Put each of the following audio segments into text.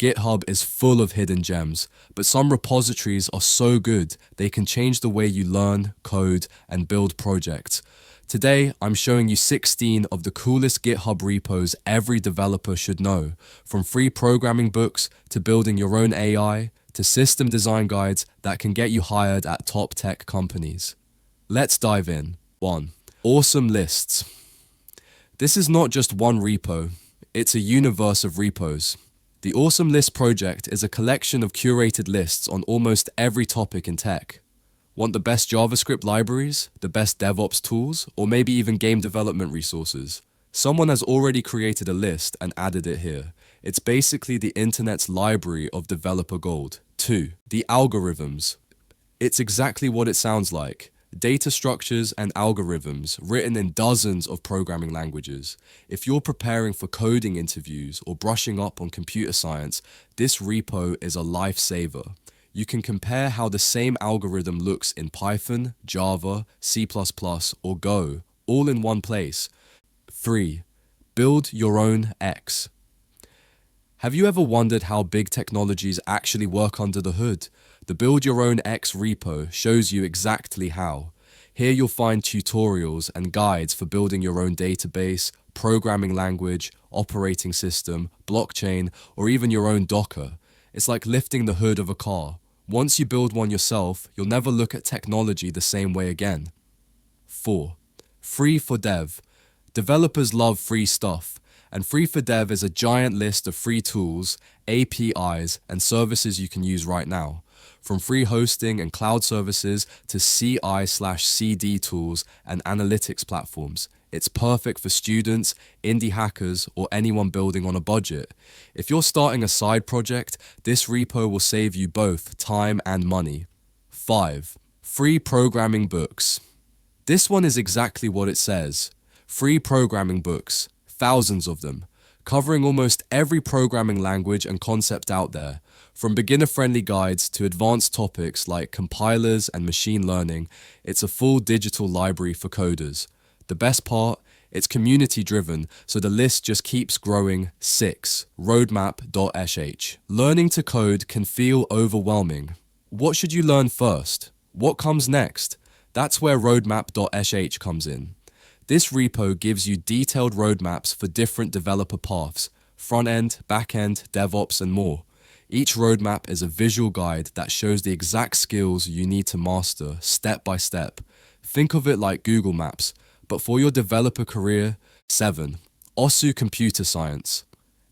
GitHub is full of hidden gems, but some repositories are so good they can change the way you learn, code, and build projects. Today, I'm showing you 16 of the coolest GitHub repos every developer should know, from free programming books to building your own AI to system design guides that can get you hired at top tech companies. Let's dive in. 1. Awesome lists. This is not just one repo, it's a universe of repos. The Awesome List project is a collection of curated lists on almost every topic in tech. Want the best JavaScript libraries, the best DevOps tools, or maybe even game development resources? Someone has already created a list and added it here. It's basically the internet's library of developer gold. 2. The algorithms. It's exactly what it sounds like. Data structures and algorithms written in dozens of programming languages. If you're preparing for coding interviews or brushing up on computer science, this repo is a lifesaver. You can compare how the same algorithm looks in Python, Java, C++, or Go, all in one place. 3. Build your own X. Have you ever wondered how big technologies actually work under the hood? The Build Your Own X repo shows you exactly how. Here you'll find tutorials and guides for building your own database, programming language, operating system, blockchain, or even your own Docker. It's like lifting the hood of a car. Once you build one yourself, you'll never look at technology the same way again. 4. Free for Dev. Developers love free stuff, and Free for Dev is a giant list of free tools, APIs, and services you can use right now. From free hosting and cloud services to CI/CD tools and analytics platforms. It's perfect for students, indie hackers, or anyone building on a budget. If you're starting a side project, this repo will save you both time and money. 5. Free programming books. This one is exactly what it says. Free programming books, thousands of them, covering almost every programming language and concept out there. From beginner-friendly guides to advanced topics like compilers and machine learning, it's a full digital library for coders. The best part, it's community-driven, so the list just keeps growing. 6. Roadmap.sh. Learning to code can feel overwhelming. What should you learn first? What comes next? That's where Roadmap.sh comes in. This repo gives you detailed roadmaps for different developer paths, front-end, back-end, DevOps, and more. Each roadmap is a visual guide that shows the exact skills you need to master step by step. Think of it like Google Maps, but for your developer career. 7. OSU Computer Science.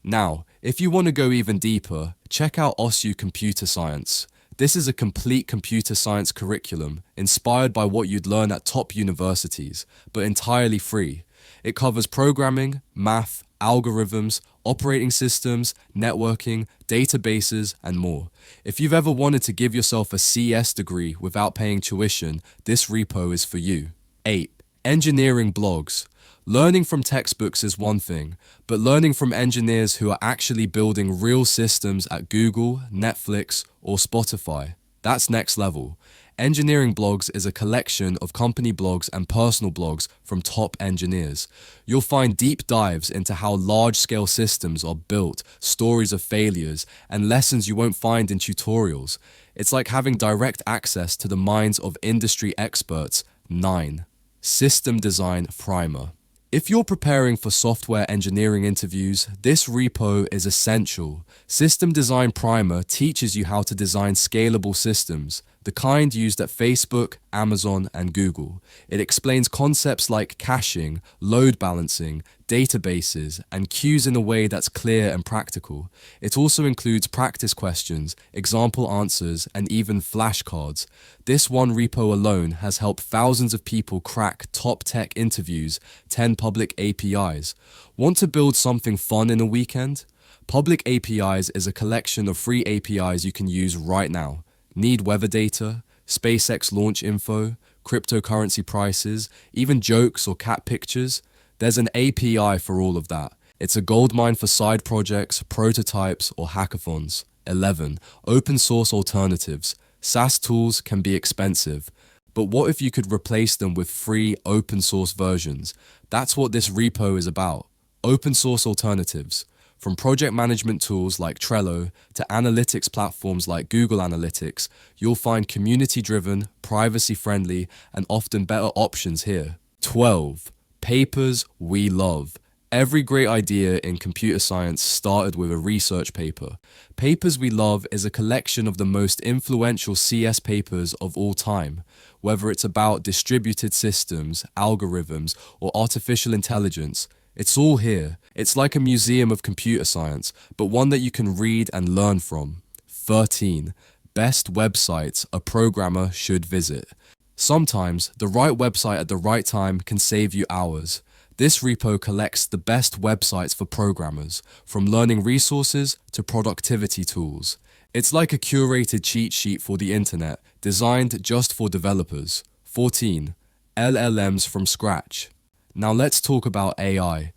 Now, if you want to go even deeper, check out OSU Computer Science. This is a complete computer science curriculum inspired by what you'd learn at top universities, but entirely free. It covers programming, math, algorithms, operating systems, networking, databases, and more. If you've ever wanted to give yourself a CS degree without paying tuition, this repo is for you. 8. Engineering blogs. Learning from textbooks is one thing, but learning from engineers who are actually building real systems at Google, Netflix, or Spotify, that's next level. Engineering blogs is a collection of company blogs and personal blogs from top engineers. You'll find deep dives into how large-scale systems are built, stories of failures, and lessons you won't find in tutorials. It's like having direct access to the minds of industry experts. 9. System Design Primer. If you're preparing for software engineering interviews, this repo is essential. System Design Primer teaches you how to design scalable systems, the kind used at Facebook, Amazon, and Google. It explains concepts like caching, load balancing, databases, and queues in a way that's clear and practical. It also includes practice questions, example answers, and even flashcards. This one repo alone has helped thousands of people crack top tech interviews, 10 public APIs. Want to build something fun in a weekend? Public APIs is a collection of free APIs you can use right now. Need weather data, SpaceX launch info, cryptocurrency prices, even jokes or cat pictures? There's an API for all of that. It's a goldmine for side projects, prototypes, or hackathons. 11. Open source alternatives. SaaS tools can be expensive, but what if you could replace them with free open source versions? That's what this repo is about. Open source alternatives. From project management tools like Trello to analytics platforms like Google Analytics, you'll find community-driven, privacy-friendly, and often better options here. 12. Papers we love. Every great idea in computer science started with a research paper. Papers We Love is a collection of the most influential CS papers of all time. Whether it's about distributed systems, algorithms, or artificial intelligence, it's all here. It's like a museum of computer science, but one that you can read and learn from. 13. Best websites a programmer should visit. Sometimes, the right website at the right time can save you hours. This repo collects the best websites for programmers, from learning resources to productivity tools. It's like a curated cheat sheet for the internet, designed just for developers. 14. LLMs from scratch. Now let's talk about AI.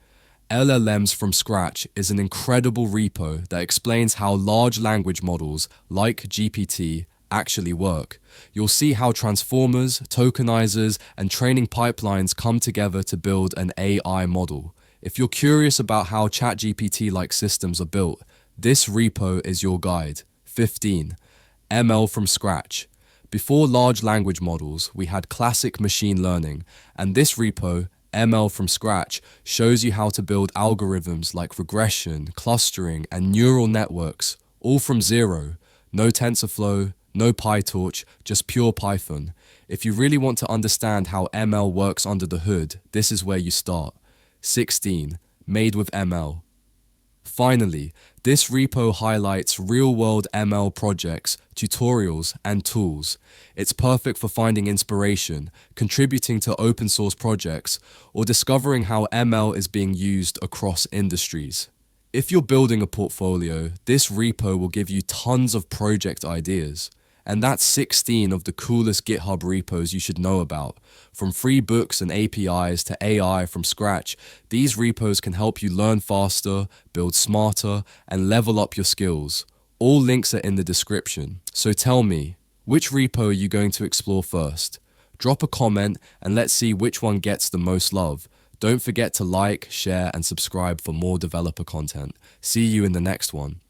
LLMs from scratch is an incredible repo that explains how large language models, like GPT, actually work. You'll see how transformers, tokenizers, and training pipelines come together to build an AI model. If you're curious about how ChatGPT-like systems are built, this repo is your guide. 15. ML from scratch. Before large language models, we had classic machine learning, and this repo, ML from scratch, shows you how to build algorithms like regression, clustering, and neural networks, all from zero. No TensorFlow, no PyTorch, just pure Python. If you really want to understand how ML works under the hood, this is where you start. 16. Made with ML. Finally, this repo highlights real-world ML projects, tutorials, and tools. It's perfect for finding inspiration, contributing to open-source projects, or discovering how ML is being used across industries. If you're building a portfolio, this repo will give you tons of project ideas. And that's 16 of the coolest GitHub repos you should know about. From free books and APIs to AI from scratch, these repos can help you learn faster, build smarter, and level up your skills. All links are in the description. So tell me, which repo are you going to explore first? Drop a comment and let's see which one gets the most love. Don't forget to like, share, and subscribe for more developer content. See you in the next one.